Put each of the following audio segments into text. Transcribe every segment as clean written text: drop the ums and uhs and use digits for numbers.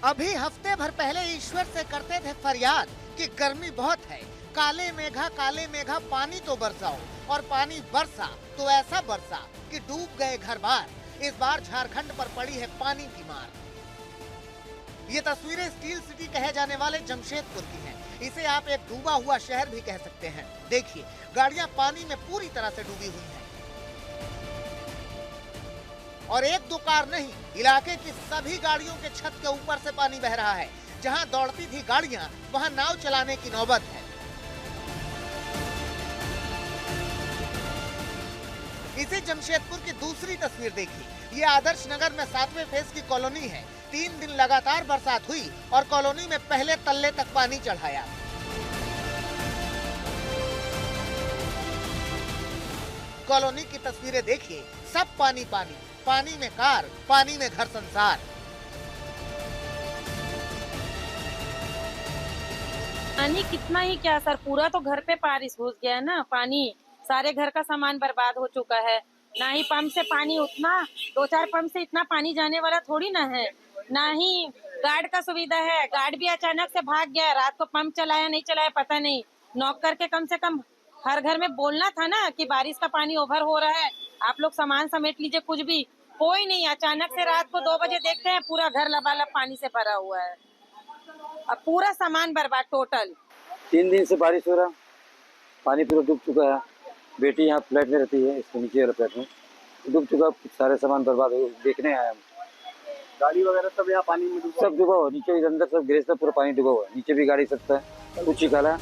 अभी हफ्ते भर पहले ईश्वर से करते थे फरियाद कि गर्मी बहुत है, काले मेघा पानी तो बरसाओ, और पानी बरसा तो ऐसा बरसा कि डूब गए घर बार। इस बार झारखंड पर पड़ी है पानी की मार। ये तस्वीरें स्टील सिटी कहे जाने वाले जमशेदपुर की हैं। इसे आप एक डूबा हुआ शहर भी कह सकते हैं। देखिए, गाड़ियां पानी में पूरी तरह से डूबी हुई हैं। और एक दो कार नहीं, इलाके की सभी गाड़ियों के छत के ऊपर से पानी बह रहा है। जहां दौड़ती थी गाड़ियां, वहां नाव चलाने की नौबत है। इसी जमशेदपुर की दूसरी तस्वीर देखिए। ये आदर्श नगर में 7वें फेज की कॉलोनी है। 3 दिन लगातार बरसात हुई और कॉलोनी में पहले तल्ले तक पानी चढ़ाया। कॉलोनी की तस्वीरें देखिए, सब पानी पानी, पानी में कार, पानी में घर संसार। पानी कितना ही क्या सर, पूरा तो घर पे बारिश घुस गया है ना। पानी सारे घर का सामान बर्बाद हो चुका है। ना ही पंप से पानी उतना, 2-4 पंप से इतना पानी जाने वाला थोड़ी ना है। ना ही गार्ड का सुविधा है। गार्ड भी अचानक से भाग गया। रात को पंप चलाया नहीं चलाया पता नहीं। नॉक करके कम से कम हर घर में बोलना था ना कि बारिश का पानी ओवर हो रहा है, आप लोग सामान समेट लीजिए। कुछ भी कोई नहीं। अचानक से रात को 2 बजे देखते हैं पूरा घर लबालब पानी से भरा हुआ है। अब पूरा सामान बर्बाद टोटल। 3 दिन से बारिश हो रहा, पानी पूरा डूब चुका है। बेटी यहाँ फ्लैट में रहती है, इसके नीचे वाला फ्लैट में डूब चुका, सारे सामान बर्बाद हो। देखने आया, गाड़ी वगैरह सब यहाँ पानी में सब डूबा हुआ। नीचे अंदर सब गैरेज में पूरा पानी डूबा हुआ है। नीचे भी गाड़ी सब है, कुछ ही काला।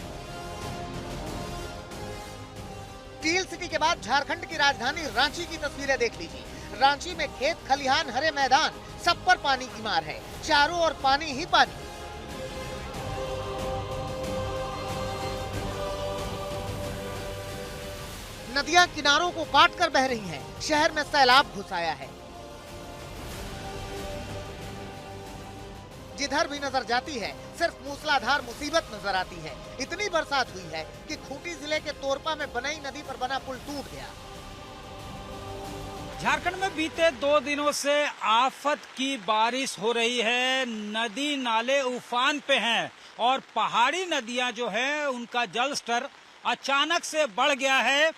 स्टील सिटी के बाद झारखंड की राजधानी रांची की तस्वीरें देख लीजिए। रांची में खेत खलिहान, हरे मैदान, सब पर पानी की मार है। चारों ओर पानी ही पानी। नदियां किनारों को काट कर बह रही हैं। शहर में सैलाब घुस आया है। जिधर भी नजर जाती है सिर्फ मूसलाधार मुसीबत नजर आती है। इतनी बरसात हुई है कि खूंटी जिले के तोरपा में बनई नदी पर बना पुल टूट गया। झारखंड में बीते 2 दिनों से आफत की बारिश हो रही है। नदी नाले उफान पे हैं और पहाड़ी नदियां जो है उनका जल स्तर अचानक से बढ़ गया है।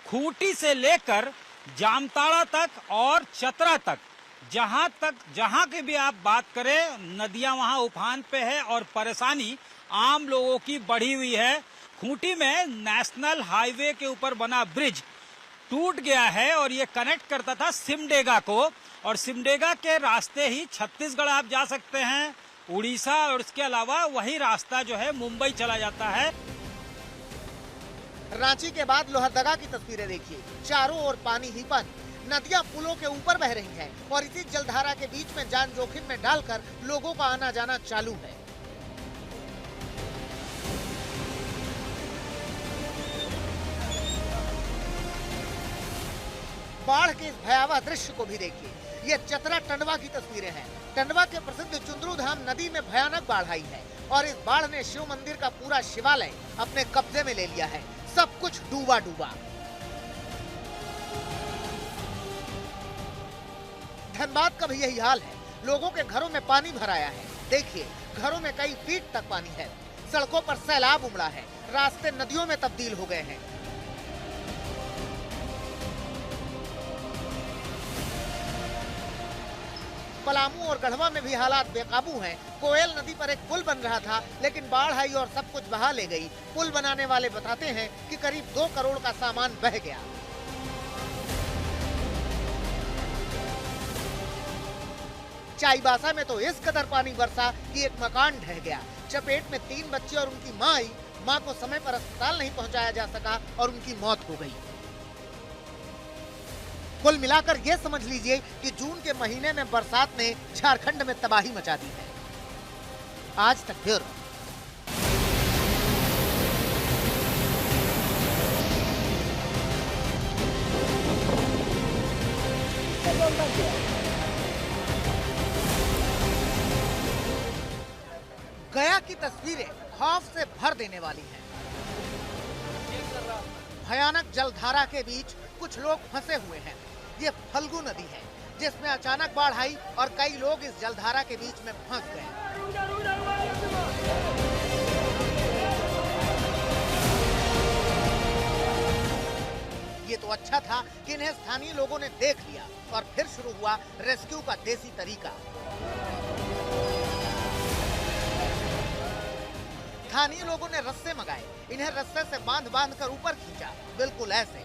खूंटी से लेकर जामताड़ा तक और चतरा तक, जहां की भी आप बात करें, नदियां वहां उफान पे है और परेशानी आम लोगों की बढ़ी हुई है। खूंटी में नेशनल हाईवे के ऊपर बना ब्रिज टूट गया है और ये कनेक्ट करता था सिमडेगा को, और सिमडेगा के रास्ते ही छत्तीसगढ़ आप जा सकते हैं, उड़ीसा, और इसके अलावा वही रास्ता जो है मुंबई चला जाता है। रांची के बाद लोहरदगा की तस्वीरें देखिए। चारों ओर पानी ही पानी। नदियां पुलों के ऊपर बह रही हैं और इसी जलधारा के बीच में जान जोखिम में डालकर लोगों का आना जाना चालू है। बाढ़ के इस भयावह दृश्य को भी देखिए। ये चतरा टंडवा की तस्वीरें हैं। टंडवा के प्रसिद्ध चुंदरू धाम नदी में भयानक बाढ़ आई है और इस बाढ़ ने शिव मंदिर का पूरा शिवालय अपने कब्जे में ले लिया है। सब कुछ डूबा डूबा। धनबाद का भी यही हाल है। लोगों के घरों में पानी भर आया है। देखिए, घरों में कई फीट तक पानी है। सड़कों पर सैलाब उमड़ा है। रास्ते नदियों में तब्दील हो गए हैं। पलामू और गढ़वा में भी हालात बेकाबू हैं। कोयल नदी पर एक पुल बन रहा था, लेकिन बाढ़ आई और सब कुछ बहा ले गई। पुल बनाने वाले बताते हैं कि करीब 2 करोड़ का सामान बह गया। चाईबासा में तो इस कदर पानी बरसा कि एक मकान ढह गया। चपेट में 3 बच्चे और उनकी मां आई। मां को समय पर अस्पताल नहीं पहुंचाया जा सका और उनकी मौत हो गई। कुल मिलाकर ये समझ लीजिए कि जून के महीने में बरसात ने झारखंड में तबाही मचा दी है। आज तक ब्यूरो। गया की तस्वीरें खौफ से भर देने वाली हैं। भयानक जलधारा के बीच कुछ लोग फंसे हुए हैं। ये फल्गु नदी है। जिसमें अचानक बाढ़ आई और कई लोग इस जलधारा के बीच में फंस गए। ये तो अच्छा था कि इन्हें स्थानीय लोगों ने देख लिया और फिर शुरू हुआ रेस्क्यू का देसी तरीका। स्थानीय लोगों ने रस्से मंगाए, इन्हें रस्से से बांध कर ऊपर खींचा, बिल्कुल ऐसे।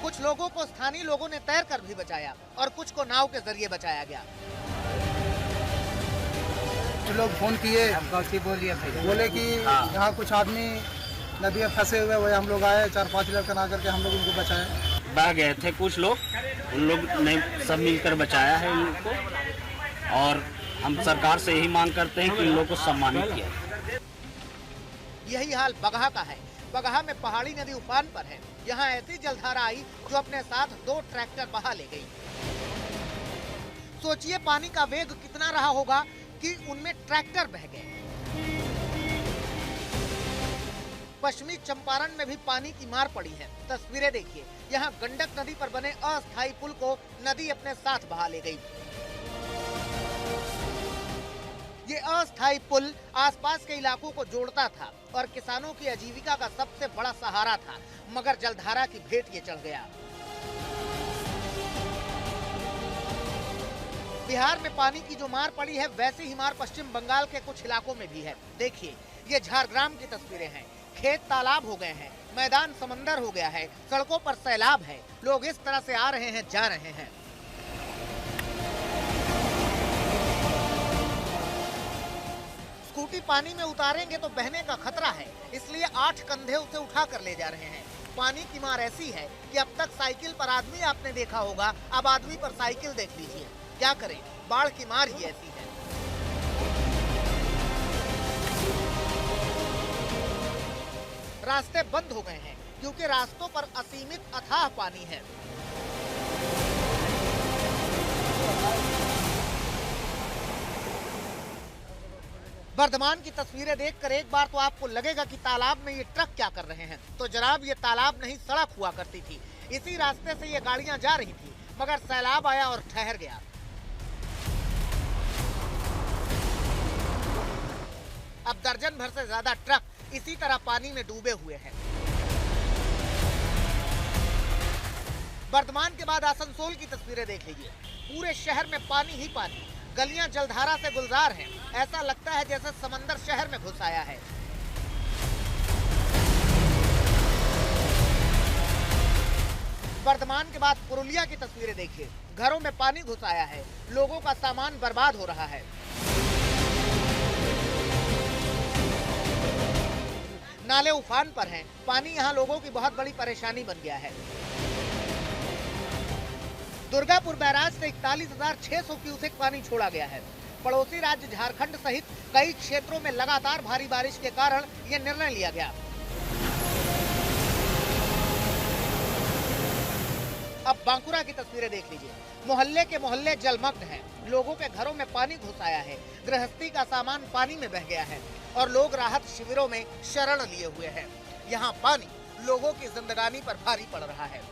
कुछ लोगों को स्थानीय लोगों ने तैरकर भी बचाया और कुछ को नाव के जरिए बचाया गया। लोग फोन किए, बोले कि यहाँ कुछ आदमी नदी में फंसे हुए, वही हम लोग आए, 4-5 लड़का ना करके हम लोग उनको बचाए। बह गए थे कुछ लोग, उन लोग ने सब मिलकर बचाया है इन लोग को, और हम सरकार से यही मांग करते हैं कि इन लोग को सम्मानित किया। यही हाल बगहा का है। बगहा में पहाड़ी नदी उफान पर है। यहाँ ऐसी जलधारा आई जो अपने साथ 2 ट्रैक्टर बहा ले गई। सोचिए पानी का वेग कितना रहा होगा कि उनमें ट्रैक्टर बह गए। पश्चिमी चंपारण में भी पानी की मार पड़ी है। तस्वीरें देखिए, यहाँ गंडक नदी पर बने अस्थायी पुल को नदी अपने साथ बहा ले गई। ये अस्थायी पुल आसपास के इलाकों को जोड़ता था और किसानों की आजीविका का सबसे बड़ा सहारा था, मगर जलधारा की भेंट ये चढ़ गया। बिहार में पानी की जो मार पड़ी है, वैसी ही मार पश्चिम बंगाल के कुछ इलाकों में भी है। देखिए, ये झारग्राम की तस्वीरें हैं। खेत तालाब हो गए हैं, मैदान समंदर हो गया है, सड़कों पर सैलाब है। लोग इस तरह से आ रहे हैं, जा रहे हैं। स्कूटी पानी में उतारेंगे तो बहने का खतरा है, इसलिए 8 कंधे उसे उठा कर ले जा रहे हैं। पानी की मार ऐसी है कि अब तक साइकिल पर आदमी आपने देखा होगा, अब आदमी पर साइकिल देख लीजिए। क्या करें, बाढ़ की मार ही ऐसी है। रास्ते बंद हो गए हैं क्योंकि रास्तों पर असीमित अथाह पानी है। वर्धमान की तस्वीरें देखकर एक बार तो आपको लगेगा कि तालाब में ये ट्रक क्या कर रहे हैं। तो जनाब, ये तालाब नहीं, सड़क हुआ करती थी। इसी रास्ते से ये गाड़ियां जा रही थी, मगर सैलाब आया और ठहर गया। अब दर्जन भर से ज्यादा ट्रक इसी तरह पानी में डूबे हुए हैं। वर्धमान के बाद आसनसोल की तस्वीरें देख लीजिए। पूरे शहर में पानी ही पानी, गलियां जलधारा से गुलजार हैं। ऐसा लगता है जैसे समंदर शहर में घुस आया है। वर्धमान के बाद पुरुलिया की तस्वीरें देखिए। घरों में पानी घुस आया है, लोगों का सामान बर्बाद हो रहा है। नाले उफान पर हैं, पानी यहाँ लोगों की बहुत बड़ी परेशानी बन गया है। दुर्गापुर बैराज से 41,600 क्यूसेक पानी छोड़ा गया है। पड़ोसी राज्य झारखंड सहित कई क्षेत्रों में लगातार भारी बारिश के कारण यह निर्णय लिया गया। अब बांकुरा की तस्वीरें देख लीजिए। मोहल्ले के मोहल्ले जलमग्न हैं, लोगों के घरों में पानी घुस आया है, गृहस्थी का सामान पानी में बह गया है और लोग राहत शिविरों में शरण लिए हुए हैं। यहाँ पानी लोगों की जिंदगानी पर भारी पड़ रहा है।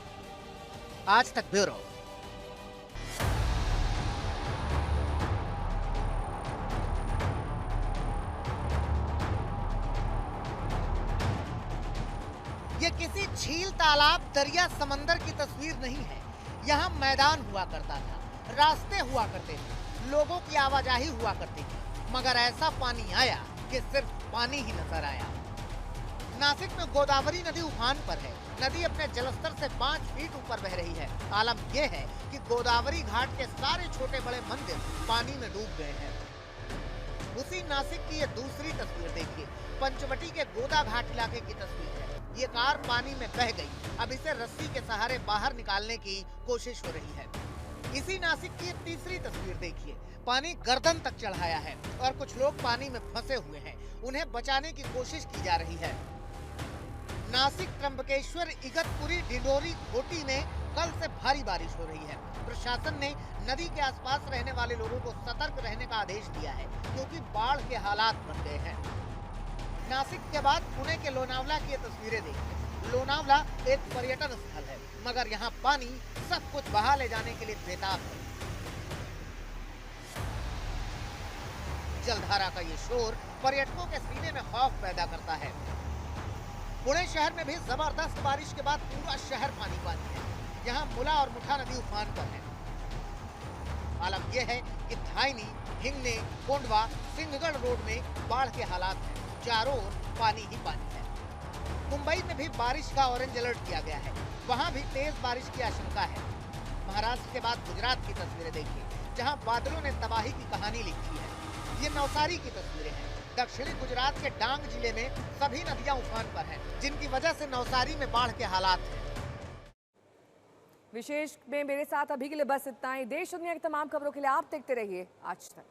आज तक ब्यूरो। ये किसी झील, तालाब, दरिया, समंदर की तस्वीर नहीं है। यहाँ मैदान हुआ करता था, रास्ते हुआ करते थे, लोगों की आवाजाही हुआ करती थी, मगर ऐसा पानी आया कि सिर्फ पानी ही नजर आया। नासिक में गोदावरी नदी उफान पर है। नदी अपने जलस्तर से 5 फीट ऊपर बह रही है। आलम यह है कि गोदावरी घाट के सारे छोटे बड़े मंदिर पानी में डूब गए हैं। उसी नासिक की ये दूसरी तस्वीर देखिए। पंचवटी के गोदा घाट इलाके की तस्वीर है। ये कार पानी में बह गई। अब इसे रस्सी के सहारे बाहर निकालने की कोशिश हो रही है। इसी नासिक की तीसरी तस्वीर देखिए। पानी गर्दन तक चढ़ाया है और कुछ लोग पानी में फंसे हुए हैं। उन्हें बचाने की कोशिश की जा रही है। नासिक, त्र्यंबकेश्वर, इगतपुरी, डिंडोरी, घोटी में कल से भारी बारिश हो रही है। प्रशासन ने नदी के आसपास रहने वाले लोगों को सतर्क रहने का आदेश दिया है क्योंकि बाढ़ के हालात बन गए हैं। नासिक के बाद पुणे के लोनावला की ये तस्वीरें देखिए। लोनावला एक पर्यटन स्थल है, मगर यहाँ पानी सब कुछ बहा ले जाने के लिए बेताब है। जलधारा का ये शोर पर्यटकों के सीने में खौफ पैदा करता है। पुणे शहर में भी जबरदस्त बारिश के बाद पूरा शहर पानी पानी है। यहाँ मुला और मुठा नदी उफान पर है। हालत यह है कि धायनी, हिंगने, कोंडवा, सिंहगढ़ रोड में बाढ़ के हालात हैं। चारों ओर पानी ही पानी है। मुंबई में भी बारिश का ऑरेंज अलर्ट किया गया है। वहाँ भी तेज बारिश की आशंका है। महाराष्ट्र के बाद गुजरात की तस्वीरें देखिए, जहाँ बादलों ने तबाही की कहानी लिखी है। ये नवसारी की तस्वीरें हैं। दक्षिणी गुजरात के डांग जिले में सभी नदियां उफान पर हैं, जिनकी वजह से नवसारी में बाढ़ के हालात हैं। विशेष में मेरे साथ अभी के लिए बस इतना ही। देश दुनिया की तमाम खबरों के लिए आप देखते रहिए आज तक।